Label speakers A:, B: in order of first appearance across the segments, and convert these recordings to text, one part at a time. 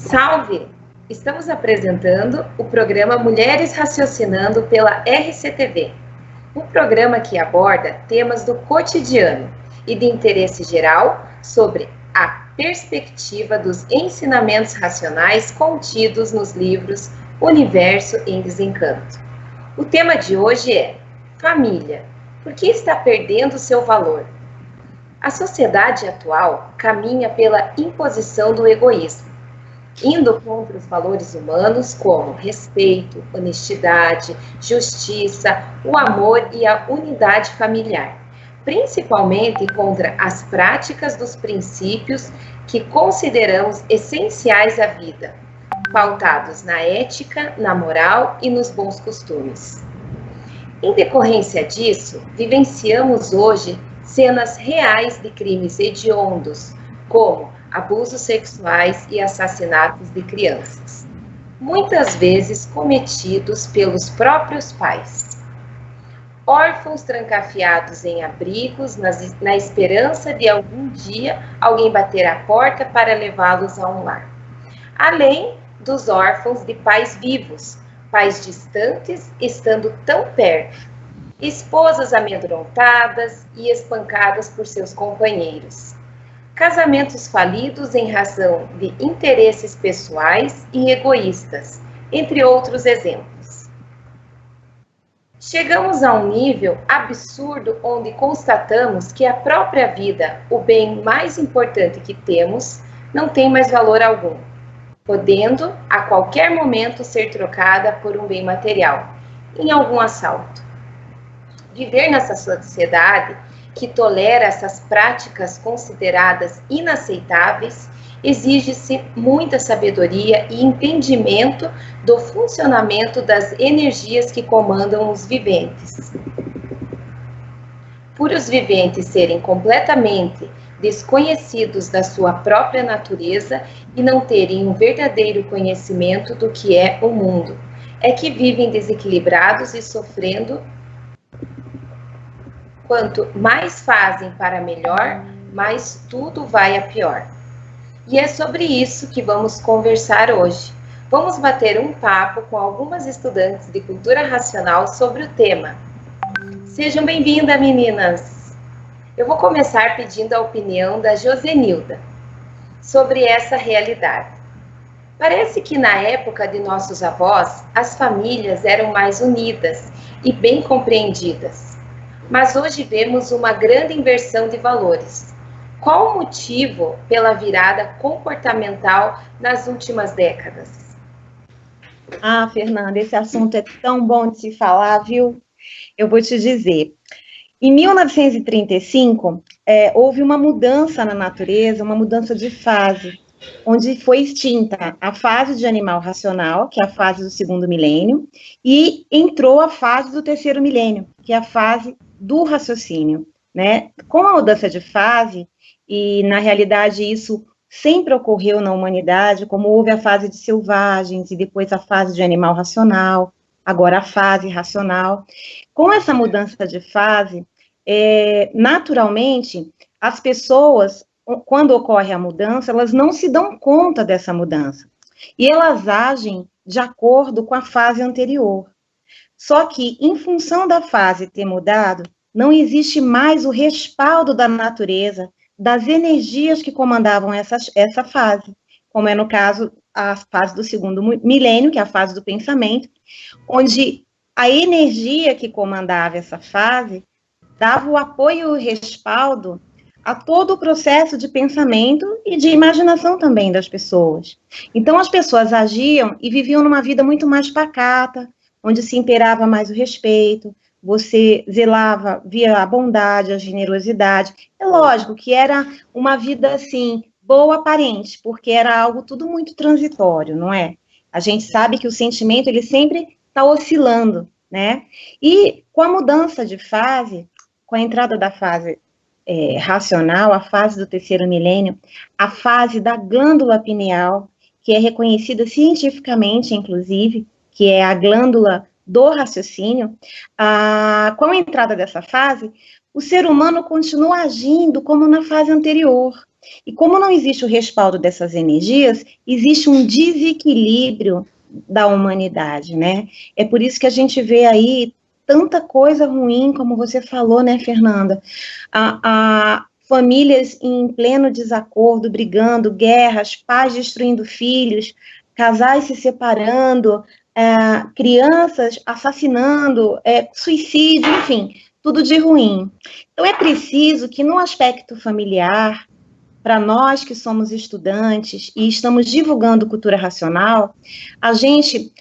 A: Salve! Estamos apresentando o programa Mulheres Raciocinando pela RCTV, um programa que aborda temas do cotidiano e de interesse geral sobre a perspectiva dos ensinamentos racionais contidos nos livros Universo em Desencanto. O tema de hoje é família. Por que está perdendo seu valor? A sociedade atual caminha pela imposição do egoísmo, indo contra os valores humanos como respeito, honestidade, justiça, o amor e a unidade familiar, principalmente contra as práticas dos princípios que consideramos essenciais à vida, pautados na ética, na moral e nos bons costumes. Em decorrência disso, vivenciamos hoje cenas reais de crimes hediondos, como abusos sexuais e assassinatos de crianças, muitas vezes cometidos pelos próprios pais. Órfãos trancafiados em abrigos na esperança de algum dia alguém bater a porta para levá-los a um lar. Além dos órfãos de pais vivos, pais distantes estando tão perto, esposas amedrontadas e espancadas por seus companheiros. Casamentos falidos em razão de interesses pessoais e egoístas, entre outros exemplos. Chegamos a um nível absurdo onde constatamos que a própria vida, o bem mais importante que temos, não tem mais valor algum, podendo a qualquer momento ser trocada por um bem material, em algum assalto. Viver nessa sociedade que tolera essas práticas consideradas inaceitáveis, exige-se muita sabedoria e entendimento do funcionamento das energias que comandam os viventes. Por os viventes serem completamente desconhecidos da sua própria natureza e não terem um verdadeiro conhecimento do que é o mundo, é que vivem desequilibrados e sofrendo. Quanto mais fazem para melhor, mais tudo vai a pior. E é sobre isso que vamos conversar hoje. Vamos bater um papo com algumas estudantes de cultura racional sobre o tema. Sejam bem-vindas, meninas! Eu vou começar pedindo a opinião da Josenilda sobre essa realidade. Parece que na época de nossos avós, as famílias eram mais unidas e bem compreendidas. Mas hoje vemos uma grande inversão de valores. Qual o motivo pela virada comportamental nas últimas décadas?
B: Ah, Fernanda, esse assunto é tão bom de se falar, viu? Eu vou te dizer. Em 1935, houve uma mudança na natureza, uma mudança de fase, onde foi extinta a fase de animal racional, que é a fase do segundo milênio, e entrou a fase do terceiro milênio, que é a fase do raciocínio, né? Com a mudança de fase, e na realidade isso sempre ocorreu na humanidade, como houve a fase de selvagens, e depois a fase de animal racional, agora a fase racional. Com essa mudança de fase, naturalmente, as pessoas, quando ocorre a mudança, elas não se dão conta dessa mudança, e elas agem de acordo com a fase anterior. Só que, em função da fase ter mudado, não existe mais o respaldo da natureza, das energias que comandavam essa fase, como é no caso a fase do segundo milênio, que é a fase do pensamento, onde a energia que comandava essa fase dava o apoio e o respaldo a todo o processo de pensamento e de imaginação também das pessoas. Então, as pessoas agiam e viviam numa vida muito mais pacata, onde se imperava mais o respeito, você zelava, via a bondade, a generosidade. É lógico que era uma vida, assim, boa aparente, porque era algo tudo muito transitório, não é? A gente sabe que o sentimento, ele sempre está oscilando, né? E com a mudança de fase, com a entrada da fase racional, a fase do terceiro milênio, a fase da glândula pineal, que é reconhecida cientificamente, inclusive, que é a glândula do raciocínio, com a entrada dessa fase, o ser humano continua agindo como na fase anterior, E como não existe o respaldo dessas energias, existe um desequilíbrio da humanidade, né? É por isso que a gente vê aí tanta coisa ruim, como você falou, né, Fernanda? A famílias em pleno desacordo, brigando, guerras, pais destruindo filhos, casais se separando, crianças assassinando, suicídio, enfim, tudo de ruim. Então, é preciso que, no aspecto familiar, para nós que somos estudantes e estamos divulgando cultura racional, a gente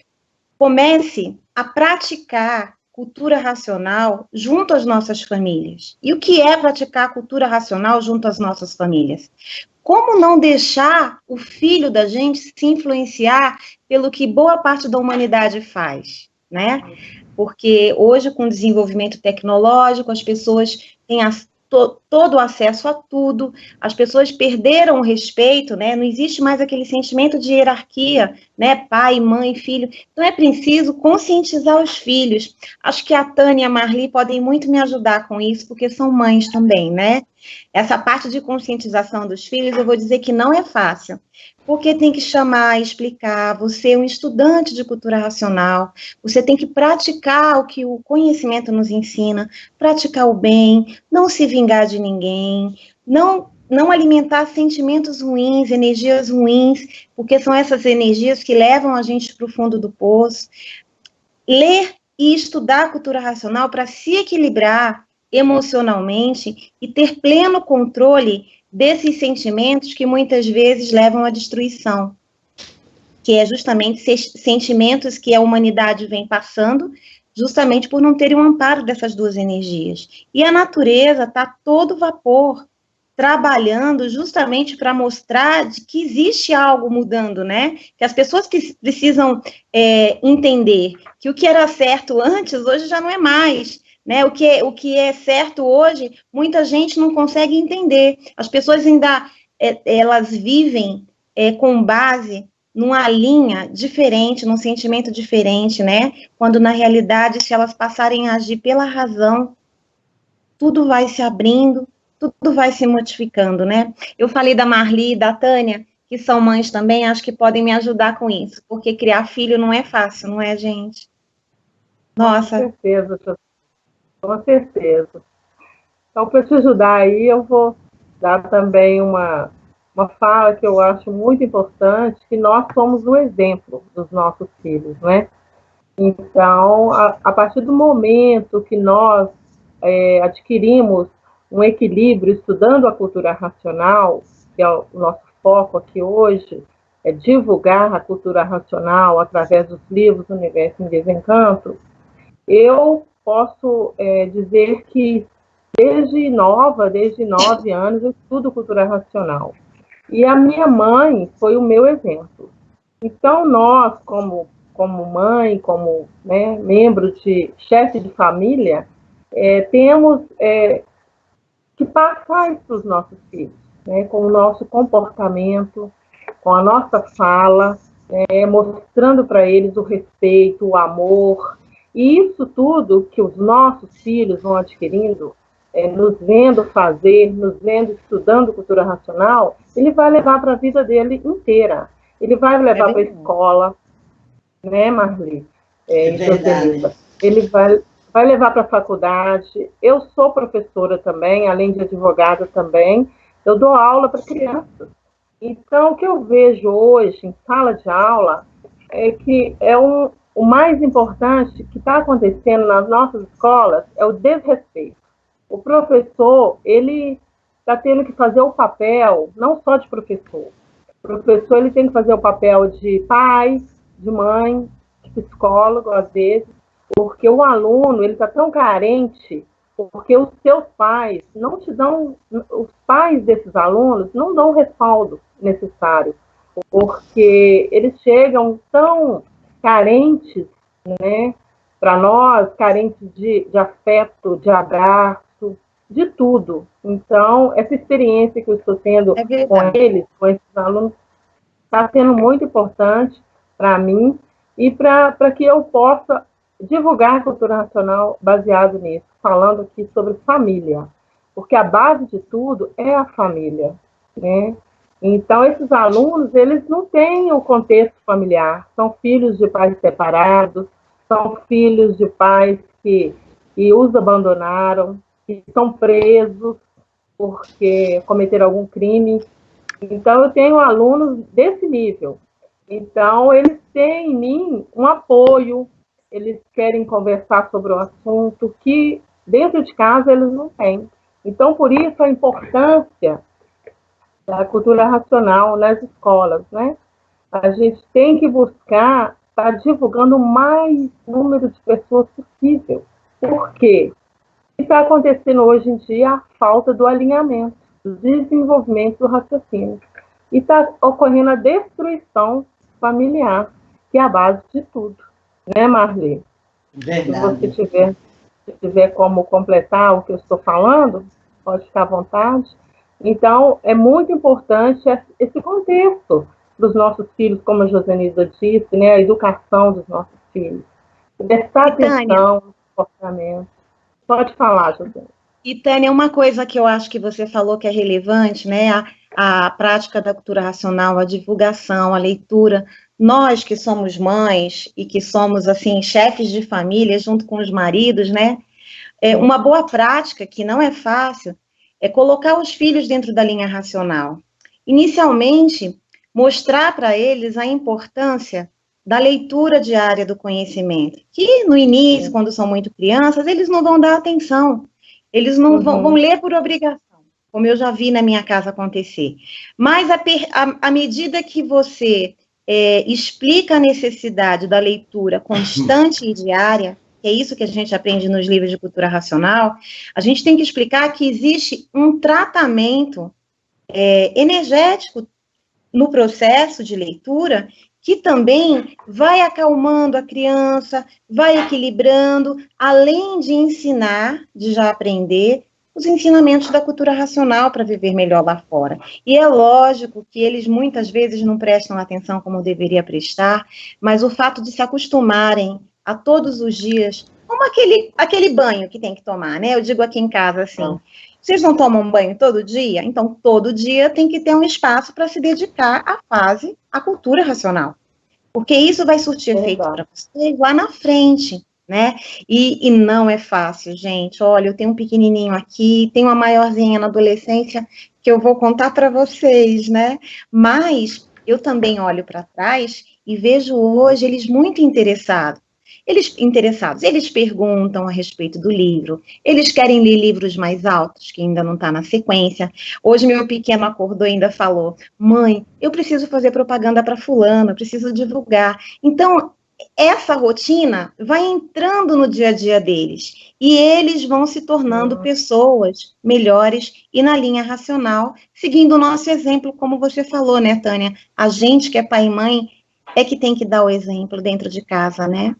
B: comece a praticar cultura racional junto às nossas famílias. E o que é praticar cultura racional junto às nossas famílias? Como não deixar o filho da gente se influenciar pelo que boa parte da humanidade faz, né? Porque hoje, com o desenvolvimento tecnológico, as pessoas têm todo o acesso a tudo, as pessoas perderam o respeito, né? Não existe mais aquele sentimento de hierarquia, né? Pai, mãe, filho. Então, é preciso conscientizar os filhos. Acho que a Tânia e a Marli podem muito me ajudar com isso, porque são mães também, né? Essa parte de conscientização dos filhos, eu vou dizer que não é fácil, porque tem que chamar, explicar, você é um estudante de cultura racional, você tem que praticar o que o conhecimento nos ensina, praticar o bem, não se vingar de ninguém, não alimentar sentimentos ruins, energias ruins, porque são essas energias que levam a gente para o fundo do poço. Ler e estudar a cultura racional para se equilibrar emocionalmente e ter pleno controle desses sentimentos que muitas vezes levam à destruição, que é justamente sentimentos que a humanidade vem passando, justamente por não terem um amparo dessas duas energias. E a natureza está todo vapor, trabalhando justamente para mostrar de que existe algo mudando, né? Que as pessoas precisam entender que o que era certo antes, hoje já não é mais, né? O que é certo hoje, muita gente não consegue entender. As pessoas ainda, elas vivem com base numa linha diferente, num sentimento diferente, né? Quando, na realidade, se elas passarem a agir pela razão, tudo vai se abrindo, tudo vai se modificando, né? Eu falei da Marli e da Tânia, que são mães também, acho que podem me ajudar com isso, porque criar filho não é fácil, não é, gente? Nossa.
C: Com certeza, com certeza. Então, para te ajudar aí, eu vou dar também uma fala que eu acho muito importante, que nós somos o exemplo dos nossos filhos, né? Então, a partir do momento que nós adquirimos um equilíbrio estudando a cultura racional, que é o nosso foco aqui hoje, é divulgar a cultura racional através dos livros Universo em Desencanto, eu posso dizer que desde 9 anos, eu estudo cultura racional. E a minha mãe foi o meu exemplo. Então, nós, como mãe, como membro chefe de família, temos que passar isso para os nossos filhos, né, com o nosso comportamento, com a nossa fala, mostrando para eles o respeito, o amor. E isso tudo que os nossos filhos vão adquirindo, nos vendo fazer, nos vendo estudando cultura racional, ele vai levar para a vida dele inteira. Ele vai levar para a escola, né, Marli?
D: Verdade.
C: Ele vai levar para a faculdade. Eu sou professora também, além de advogada também. Eu dou aula para crianças. Então, o que eu vejo hoje em sala de aula é que o mais importante que está acontecendo nas nossas escolas é o desrespeito. O professor, ele está tendo que fazer o papel, não só de professor. O professor, ele tem que fazer o papel de pai, de mãe, de psicólogo, às vezes, porque o aluno, ele está tão carente, porque os seus pais não te dão, os pais desses alunos não dão o respaldo necessário, porque eles chegam tão carentes, né, para nós, carentes de afeto, de abraço, de tudo. Então, essa experiência que eu estou tendo com eles, com esses alunos, está sendo muito importante para mim e para que eu possa divulgar a cultura racional baseado nisso, falando aqui sobre família, porque a base de tudo é a família. né? Então, esses alunos, eles não têm o contexto familiar, são filhos de pais separados, são filhos de pais que os abandonaram, que são presos porque cometeram algum crime. Então, eu tenho alunos desse nível. Então, eles têm em mim um apoio, eles querem conversar sobre o assunto que dentro de casa eles não têm. Então, por isso, a importância da cultura racional nas escolas, né? A gente tem que buscar estar divulgando o mais número de pessoas possível. Por quê? O que está acontecendo hoje em dia é a falta do alinhamento, do desenvolvimento do raciocínio. E está ocorrendo a destruição familiar, que é a base de tudo. Né, Marli?
D: Verdade.
C: Se você tiver como completar o que eu estou falando, pode ficar à vontade. Então, é muito importante esse contexto dos nossos filhos, como a Josenilda disse, né, a educação dos nossos filhos. Prestar atenção no comportamento. Pode falar, Josenilda.
B: E, Tânia, uma coisa que eu acho que você falou que é relevante, né, a prática da cultura racional, a divulgação, a leitura. Nós que somos mães e que somos, assim, chefes de família, junto com os maridos, né, uma boa prática, que não é fácil, é colocar os filhos dentro da linha racional. Inicialmente, mostrar para eles a importância da leitura diária do conhecimento, que no início, quando são muito crianças, eles não vão dar atenção, eles não vão ler por obrigação, como eu já vi na minha casa acontecer. Mas, à medida que você explica a necessidade da leitura constante e diária, que é isso que a gente aprende nos livros de cultura racional, a gente tem que explicar que existe um tratamento energético no processo de leitura que também vai acalmando a criança, vai equilibrando, além de ensinar, de já aprender, os ensinamentos da cultura racional para viver melhor lá fora. E é lógico que eles muitas vezes não prestam atenção como deveria prestar, mas o fato de se acostumarem a todos os dias, como aquele banho que tem que tomar, né? Eu digo aqui em casa assim, vocês não tomam banho todo dia? Então, todo dia tem que ter um espaço para se dedicar à cultura racional. Porque isso vai surtir efeito para vocês lá na frente, né? E não é fácil, gente. Olha, eu tenho um pequenininho aqui, tenho uma maiorzinha na adolescência, que eu vou contar para vocês, né? Mas eu também olho para trás e vejo hoje eles muito interessados. Eles perguntam a respeito do livro, eles querem ler livros mais altos, que ainda não está na sequência. Hoje meu pequeno acordou e ainda falou, mãe, eu preciso fazer propaganda para fulano, eu preciso divulgar. Então, essa rotina vai entrando no dia a dia deles, e eles vão se tornando pessoas melhores e na linha racional, seguindo o nosso exemplo, como você falou, né, Tânia? A gente que é pai e mãe é que tem que dar o exemplo dentro de casa, né?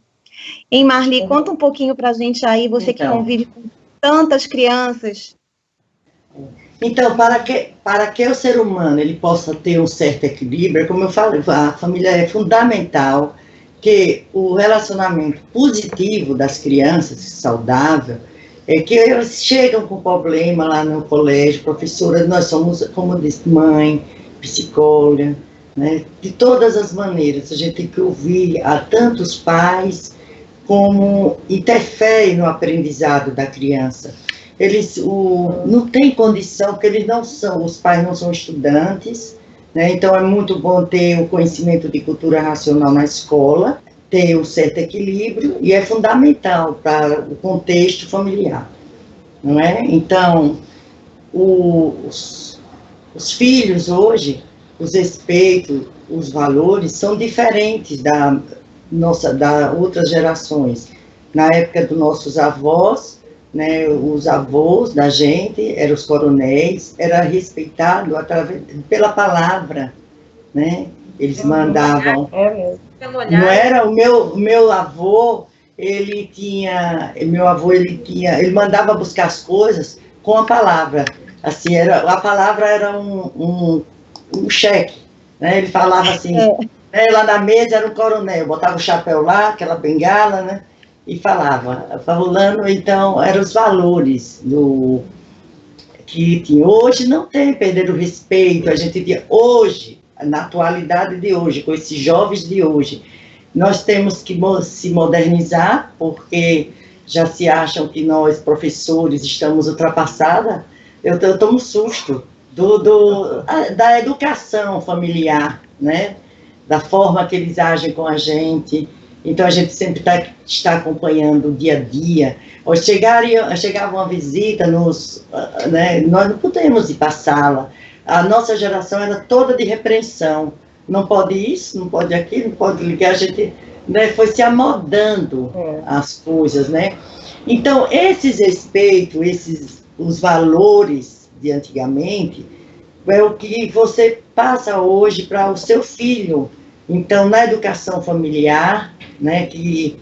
B: Hein, Marli, conta um pouquinho para a gente aí, você que convive com tantas crianças.
D: Então, para que o ser humano ele possa ter um certo equilíbrio, como eu falei, a família é fundamental, que o relacionamento positivo das crianças, saudável, é que elas chegam com problema lá no colégio, professora, nós somos, como disse, mãe, psicóloga, né? De todas as maneiras, a gente tem que ouvir a tantos pais como interfere no aprendizado da criança. Eles não têm condição, porque eles não são, os pais não são estudantes, né? Então é muito bom ter o conhecimento de cultura racional na escola, ter um certo equilíbrio, e é fundamental para o contexto familiar, não é? Então, os filhos hoje, os respeitos, os valores são diferentes da outras gerações. Na época dos nossos avós, né, os avós da gente, eram os coronéis, era respeitado pela palavra, né? Eles mandavam. Não era o meu avô, ele mandava buscar as coisas com a palavra. Assim, a palavra era um cheque, né? Ele falava assim, lá na mesa era um coronel, botava o chapéu lá, aquela bengala, né? E falava, então, eram os valores que tinha. Hoje não tem, perder o respeito, a gente tinha, hoje, na atualidade de hoje, com esses jovens de hoje, nós temos que se modernizar, porque já se acham que nós, professores, estamos ultrapassados. Eu tomo susto da educação familiar, né? Da forma que eles agem com a gente. Então, a gente sempre está acompanhando o dia a dia. Ou chegava uma visita, né? Nós não podemos ir para a sala. A nossa geração era toda de repreensão. Não pode isso, não pode aquilo, não pode ligar. A gente, né, foi se amodando as coisas, né? Então, esses respeitos, os valores de antigamente, é o que você passa hoje para o seu filho. Então, na educação familiar, né, que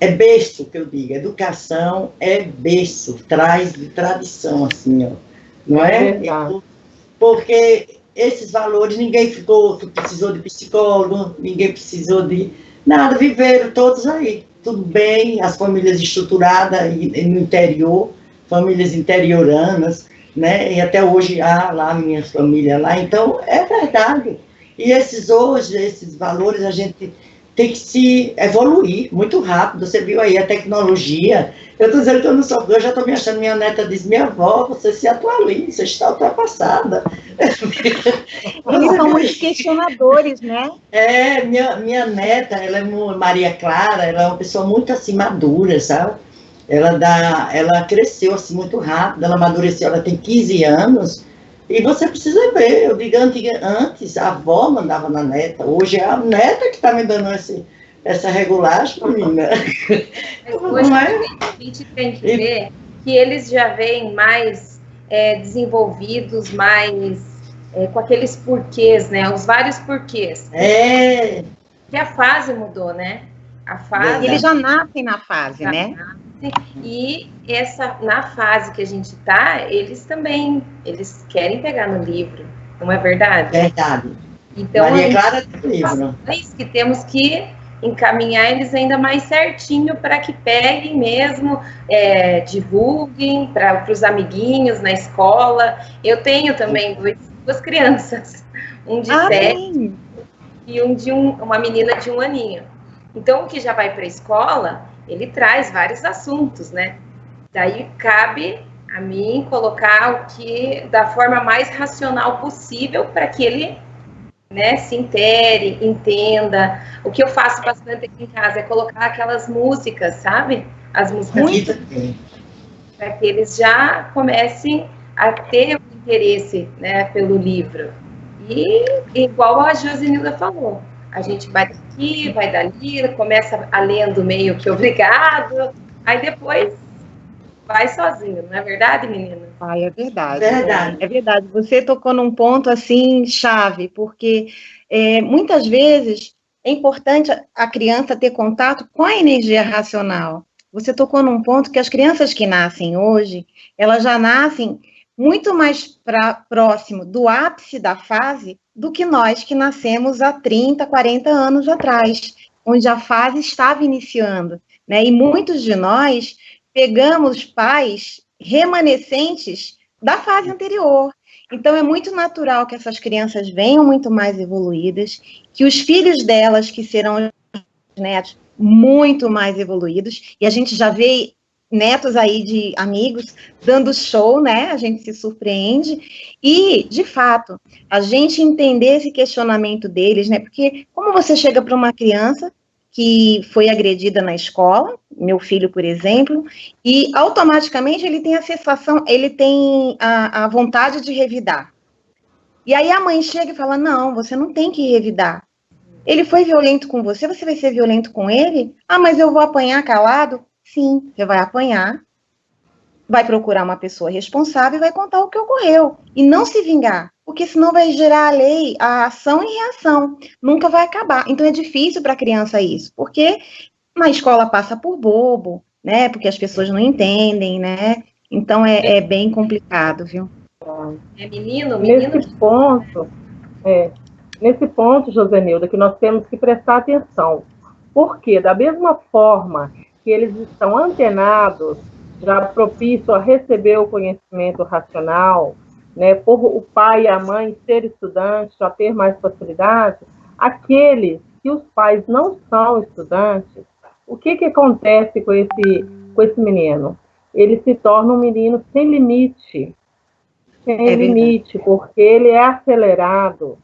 D: é berço, que eu digo, educação é berço, traz de tradição, assim, ó, não é? Porque esses valores, ninguém precisou de psicólogo, ninguém precisou de nada, viveram todos aí, tudo bem, as famílias estruturadas no interior, famílias interioranas, né, e até hoje há lá minha família lá, então é verdade. E esses valores a gente tem que se evoluir muito rápido. Você viu aí a tecnologia. Eu estou dizendo que eu não sou, eu já estou me achando, minha neta diz, minha avó, você se atualiza, você está ultrapassada.
B: Eles são muito questionadores, né?
D: Minha neta, ela é Maria Clara, ela é uma pessoa muito assim, madura, sabe? Ela cresceu assim muito rápido, ela amadureceu, ela tem 15 anos, e você precisa ver, eu digo, antes a avó mandava na neta, hoje é a neta que está me dando essa regulagem, menina.
A: Hoje a gente tem que ver que eles já vêm mais desenvolvidos, mais com aqueles porquês, né? Os vários porquês. Que a fase mudou, né? A fase.
B: Eles já nascem na fase, né?
A: E na fase que a gente está, eles querem pegar no livro, não é verdade?
D: Verdade.
A: Então,
D: Maria Clara tem livro.
A: É isso que temos que encaminhar eles ainda mais certinho para que peguem mesmo, divulguem para os amiguinhos na escola. Eu tenho também duas crianças, um de 7 e uma menina de 1 aninho. Então, o que já vai para a escola, ele traz vários assuntos, né? Daí cabe a mim colocar da forma mais racional possível para que ele, né, se intere, entenda. O que eu faço bastante aqui em casa é colocar aquelas músicas, sabe? As músicas para que eles já comecem a ter o interesse, né, pelo livro. E igual a Josenilda falou, a gente vai daqui, vai dali, começa a lendo meio que obrigado, aí depois vai sozinho, não é verdade, menina?
B: É verdade. É verdade. Você tocou num ponto, assim, chave, porque muitas vezes é importante a criança ter contato com a energia racional. Você tocou num ponto que as crianças que nascem hoje, elas já nascem muito mais próximo do ápice da fase do que nós que nascemos há 30, 40 anos atrás, onde a fase estava iniciando, né? E muitos de nós pegamos pais remanescentes da fase anterior. Então, é muito natural que essas crianças venham muito mais evoluídas, que os filhos delas, que serão netos, muito mais evoluídos, e a gente já vê netos aí de amigos dando show, né? A gente se surpreende. E, de fato, a gente entender esse questionamento deles, né? Porque como você chega para uma criança que foi agredida na escola, meu filho, por exemplo, e automaticamente ele tem a sensação, ele tem a vontade de revidar. E aí a mãe chega e fala, não, você não tem que revidar. Ele foi violento com você, você vai ser violento com ele? Ah, mas eu vou apanhar calado? Sim, você vai apanhar, vai procurar uma pessoa responsável e vai contar o que ocorreu. E não se vingar, porque senão vai gerar a lei, a ação e reação. Nunca vai acabar. Então é difícil para a criança isso, porque na escola passa por bobo, né? Porque as pessoas não entendem, né? Então é bem complicado, viu?
A: Menino.
C: Nesse ponto, Josenilda, que nós temos que prestar atenção. Porque, da mesma forma que eles estão antenados já propício a receber o conhecimento racional, né, por o pai e a mãe ser estudantes, já ter mais facilidade, aqueles que os pais não são estudantes, o que acontece com esse menino? Ele se torna um menino sem limite, porque ele é acelerado.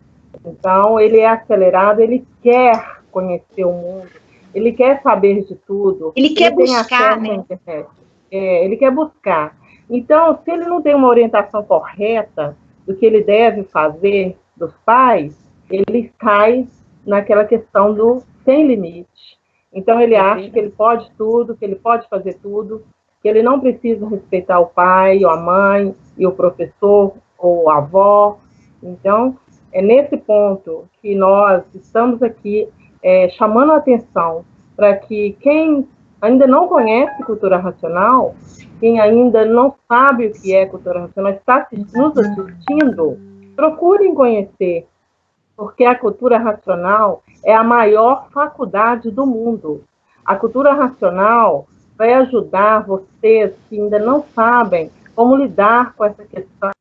C: Então, ele é acelerado, ele quer conhecer o mundo, ele quer saber de tudo.
B: Ele quer buscar, né?
C: Ele quer buscar. Então, se ele não tem uma orientação correta do que ele deve fazer dos pais, ele cai naquela questão do sem limite. Então, ele acha que ele pode tudo, que ele pode fazer tudo, que ele não precisa respeitar o pai, ou a mãe, e o professor, ou a avó. Então, é nesse ponto que nós estamos aqui chamando a atenção para que quem ainda não conhece cultura racional, quem ainda não sabe o que é cultura racional, está nos assistindo, procurem conhecer, porque a cultura racional é a maior faculdade do mundo. A cultura racional vai ajudar vocês que ainda não sabem como lidar com essa questão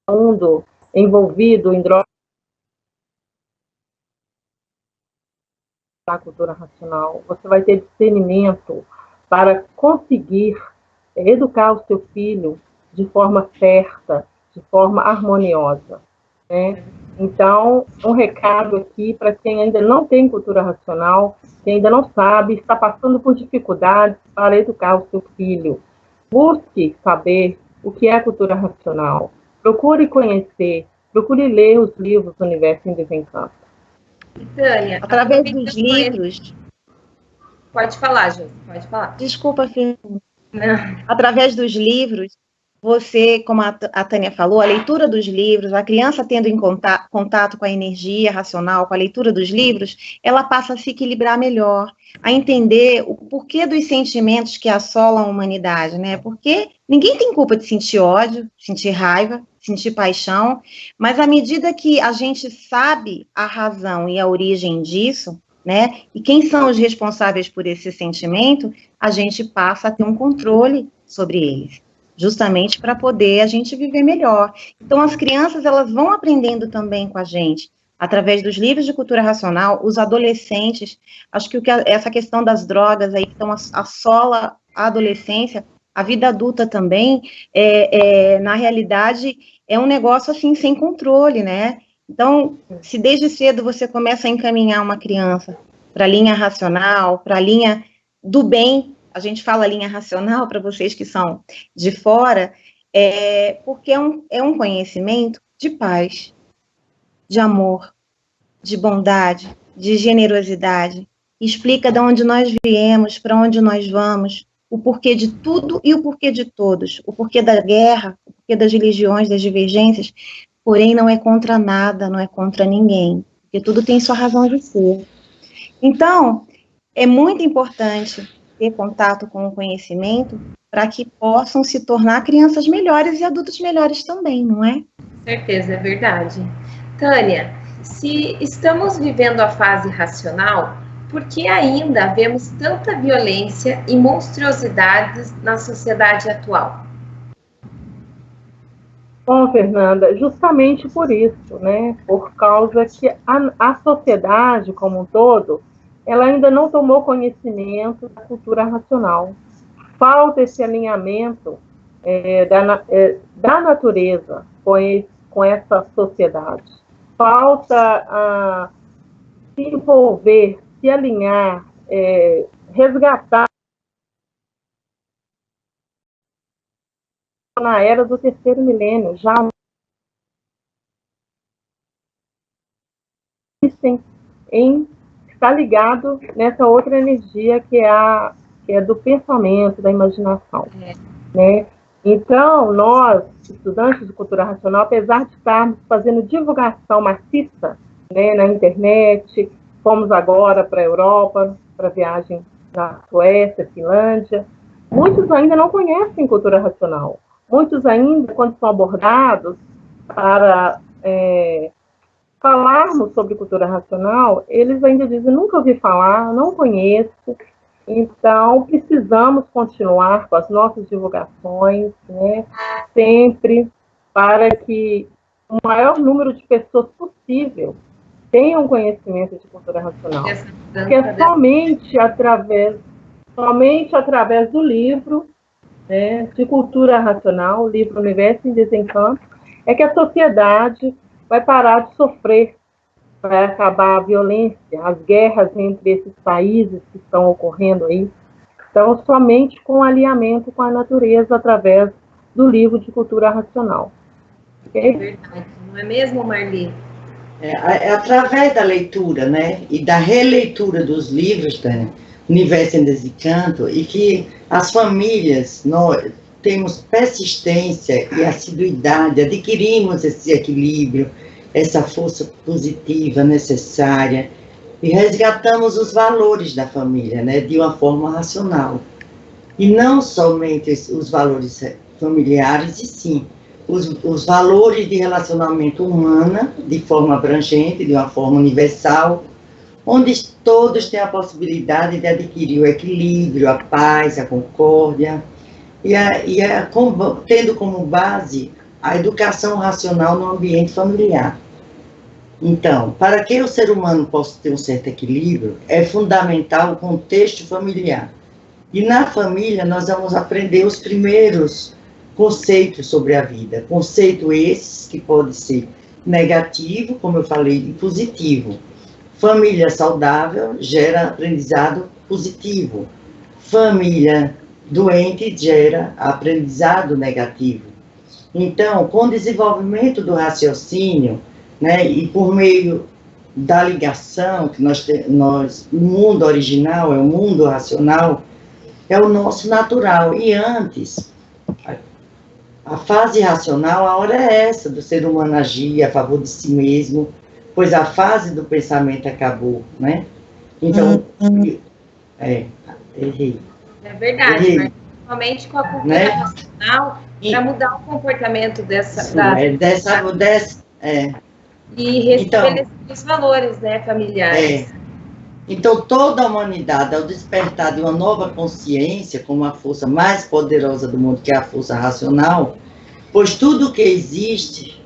C: do mundo envolvido em drogas. A cultura racional, você vai ter discernimento para conseguir educar o seu filho de forma certa, de forma harmoniosa, né? Então, um recado aqui para quem ainda não tem cultura racional, quem ainda não sabe, está passando por dificuldades para educar o seu filho. Busque saber o que é cultura racional. Procure conhecer, procure ler os livros do Universo em Desencanto.
A: Tânia,
B: através dos livros...
A: Pode falar, Jô, pode falar.
B: Desculpa, filho. Através dos livros, você, como a Tânia falou, a leitura dos livros, a criança tendo em contato com a energia racional, com a leitura dos livros, ela passa a se equilibrar melhor, a entender o porquê dos sentimentos que assolam a humanidade, né? Porque ninguém tem culpa de sentir ódio, sentir raiva, sentir paixão, mas à medida que a gente sabe a razão e a origem disso, né? E quem são os responsáveis por esse sentimento, a gente passa a ter um controle sobre eles, justamente para poder a gente viver melhor. Então, as crianças, elas vão aprendendo também com a gente, através dos livros de cultura racional, os adolescentes, acho que essa questão das drogas aí, que estão assola a adolescência, a vida adulta também, na realidade, é um negócio assim, sem controle, né? Então, se desde cedo você começa a encaminhar uma criança para a linha racional, para a linha do bem, a gente fala linha racional para vocês que são de fora, porque é um conhecimento de paz, de amor, de bondade, de generosidade, explica de onde nós viemos, para onde nós vamos, o porquê de tudo e o porquê de todos, o porquê da guerra, o porquê das religiões, das divergências, porém não é contra nada, não é contra ninguém, porque tudo tem sua razão de ser. Então, é muito importante ter contato com o conhecimento para que possam se tornar crianças melhores e adultos melhores também, não é?
A: Com certeza, é verdade. Tânia, se estamos vivendo a fase racional, por que ainda vemos tanta violência e monstruosidades na sociedade atual?
C: Bom, Fernanda, justamente por isso, né? Por causa que a sociedade como um todo, ela ainda não tomou conhecimento da cultura racional. Falta esse alinhamento da natureza com essa sociedade. Falta se envolver, se alinhar, resgatar na era do terceiro milênio, já está ligado nessa outra energia que é do pensamento, da imaginação. Né? Então, nós, estudantes de cultura racional, apesar de estarmos fazendo divulgação maciça, né, na internet, fomos agora para a Europa, para viagem na Suécia, Finlândia, muitos ainda não conhecem cultura racional. Muitos ainda, quando são abordados para falarmos sobre cultura racional, eles ainda dizem, nunca ouvi falar, não conheço. Então, precisamos continuar com as nossas divulgações, né, sempre, para que o maior número de pessoas possível tenham conhecimento de cultura racional. Porque é somente através do livro, né, de cultura racional, o livro Universo em Desencanto, é que a sociedade vai parar de sofrer, vai acabar a violência, as guerras entre esses países que estão ocorrendo aí. Então, somente com alinhamento com a natureza, através do livro de cultura racional.
A: Okay? É verdade, não é mesmo, Marli?
D: Através da leitura, né, e da releitura dos livros, Tânia, Universo em Desencanto, e que as famílias, nós temos persistência e assiduidade, adquirimos esse equilíbrio, essa força positiva necessária, e resgatamos os valores da família, né, de uma forma racional. E não somente os valores familiares, e sim os valores de relacionamento humano, de forma abrangente, de uma forma universal, onde todos têm a possibilidade de adquirir o equilíbrio, a paz, a concórdia, tendo como base a educação racional no ambiente familiar. Então, para que o ser humano possa ter um certo equilíbrio, é fundamental o contexto familiar. E na família nós vamos aprender os primeiros conceitos sobre a vida. Conceitos esses que podem ser negativo, como eu falei, e positivo. Família saudável gera aprendizado positivo. Família doente gera aprendizado negativo. Então, com o desenvolvimento do raciocínio, né, e por meio da ligação que o mundo original é o mundo racional, é o nosso natural. E antes, a fase racional, a hora é essa, do ser humano agir a favor de si mesmo, pois a fase do pensamento acabou, né? Então, errei.
A: É verdade, mas principalmente com a cultura, né, racional, para mudar o comportamento e restabelecer os valores, né, familiares.
D: Então, toda a humanidade, ao despertar de uma nova consciência, como a força mais poderosa do mundo, que é a força racional, pois tudo que existe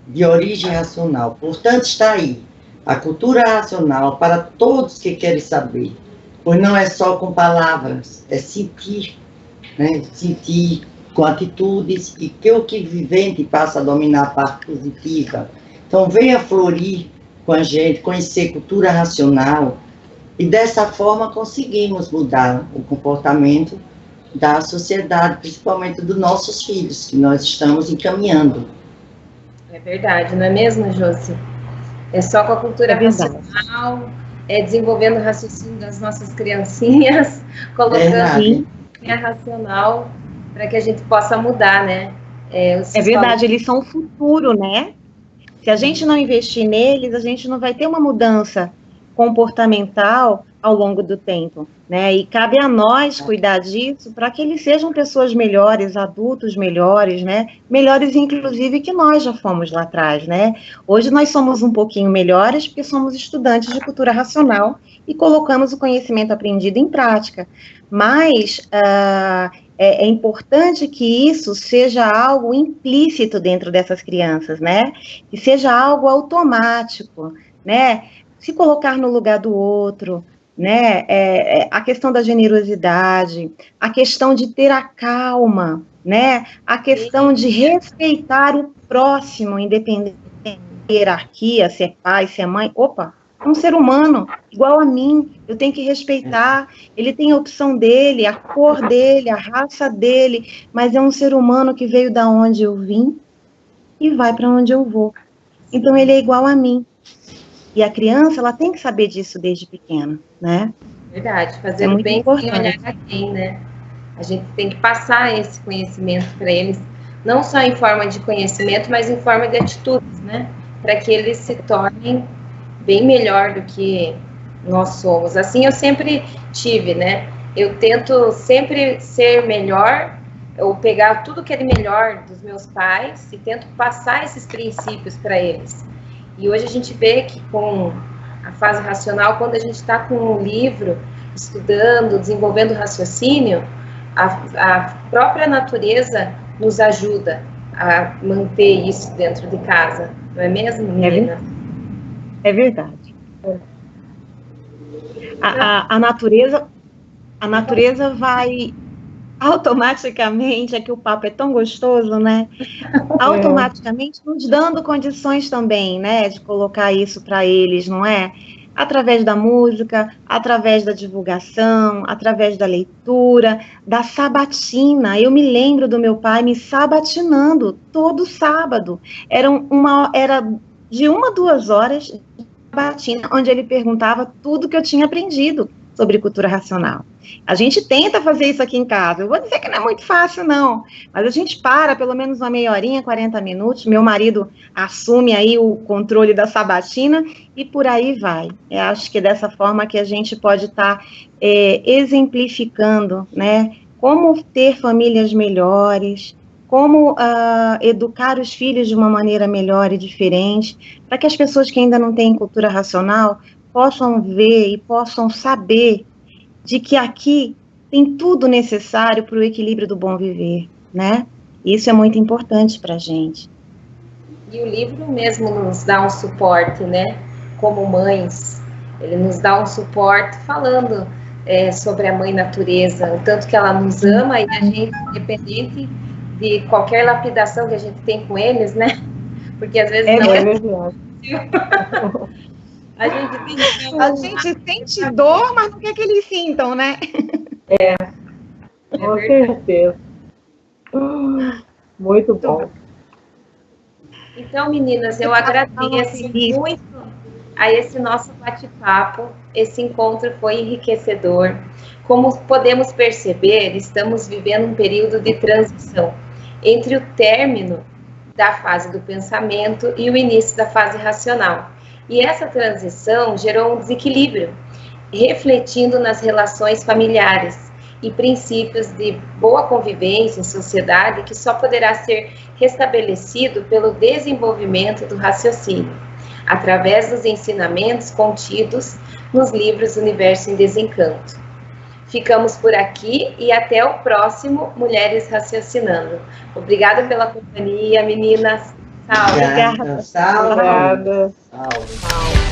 D: de origem racional, portanto, está aí, a cultura racional para todos que querem saber, pois não é só com palavras, é sentir, né? Sentir com atitudes, e que o que vivente passa a dominar a parte positiva. Então, venha florir com a gente, conhecer cultura racional, e dessa forma conseguimos mudar o comportamento da sociedade, principalmente dos nossos filhos, que nós estamos encaminhando.
A: É verdade, não é mesmo, Josi? É só com a cultura racional, desenvolvendo o raciocínio das nossas criancinhas, colocando a racional para que a gente possa mudar, né?
B: É verdade, eles são o futuro, né? Se a gente não investir neles, a gente não vai ter uma mudança comportamental ao longo do tempo, né? E cabe a nós cuidar disso para que eles sejam pessoas melhores, adultos melhores, né? Melhores, inclusive, que nós já fomos lá atrás, né? Hoje nós somos um pouquinho melhores porque somos estudantes de cultura racional e colocamos o conhecimento aprendido em prática. Mas é importante que isso seja algo implícito dentro dessas crianças, né? Que seja algo automático, né? Se colocar no lugar do outro, né? A questão da generosidade, a questão de ter a calma, né? A questão de respeitar o próximo, independente da hierarquia, se é pai, se é mãe. Opa, é um ser humano, igual a mim, eu tenho que respeitar. Ele tem a opção dele, a cor dele, a raça dele, mas é um ser humano que veio da onde eu vim e vai para onde eu vou. Então, ele é igual a mim. E a criança, ela tem que saber disso desde pequena, né?
A: Verdade, fazer o bem sem olhar a quem, né? A gente tem que passar esse conhecimento para eles, não só em forma de conhecimento, mas em forma de atitudes, né? Para que eles se tornem bem melhor do que nós somos. Assim eu sempre tive, né? Eu tento sempre ser melhor, eu pegar tudo que é de melhor dos meus pais e tento passar esses princípios para eles. E hoje a gente vê que com a fase racional, quando a gente está com um livro, estudando, desenvolvendo raciocínio, a própria natureza nos ajuda a manter isso dentro de casa, não é mesmo, menina?
B: É verdade. A natureza vai automaticamente, é que o papo é tão gostoso, né? Automaticamente nos dando condições também, né, de colocar isso para eles, não é? Através da música, através da divulgação, através da leitura, da sabatina. Eu me lembro do meu pai me sabatinando todo sábado. Era de 1 a 2 horas de sabatina, onde ele perguntava tudo que eu tinha aprendido sobre cultura racional. A gente tenta fazer isso aqui em casa. Eu vou dizer que não é muito fácil, não. Mas a gente para pelo menos uma meia horinha, 40 minutos. Meu marido assume aí o controle da sabatina e por aí vai. Eu acho que é dessa forma que a gente pode estar exemplificando, né? Como ter famílias melhores, como educar os filhos de uma maneira melhor e diferente, para que as pessoas que ainda não têm cultura racional possam ver e possam saber de que aqui tem tudo necessário para o equilíbrio do bom viver, né? Isso é muito importante para a gente.
A: E o livro mesmo nos dá um suporte, né? Como mães, ele nos dá um suporte falando sobre a mãe natureza, o tanto que ela nos ama e a gente, independente de qualquer lapidação que a gente tem com eles, né? Porque às vezes não é
C: verdade.
A: A gente
B: sente dor, mas não quer que eles sintam, né?
C: Com certeza. Muito bom.
A: Então, meninas, eu agradeço muito a esse nosso bate-papo. Esse encontro foi enriquecedor. Como podemos perceber, estamos vivendo um período de transição entre o término da fase do pensamento e o início da fase racional. E essa transição gerou um desequilíbrio, refletindo nas relações familiares e princípios de boa convivência em sociedade que só poderá ser restabelecido pelo desenvolvimento do raciocínio, através dos ensinamentos contidos nos livros Universo em Desencanto. Ficamos por aqui e até o próximo Mulheres Raciocinando. Obrigada pela companhia, meninas. Salve.
D: Obrigada. Salve.
C: Obrigada.
D: Salve.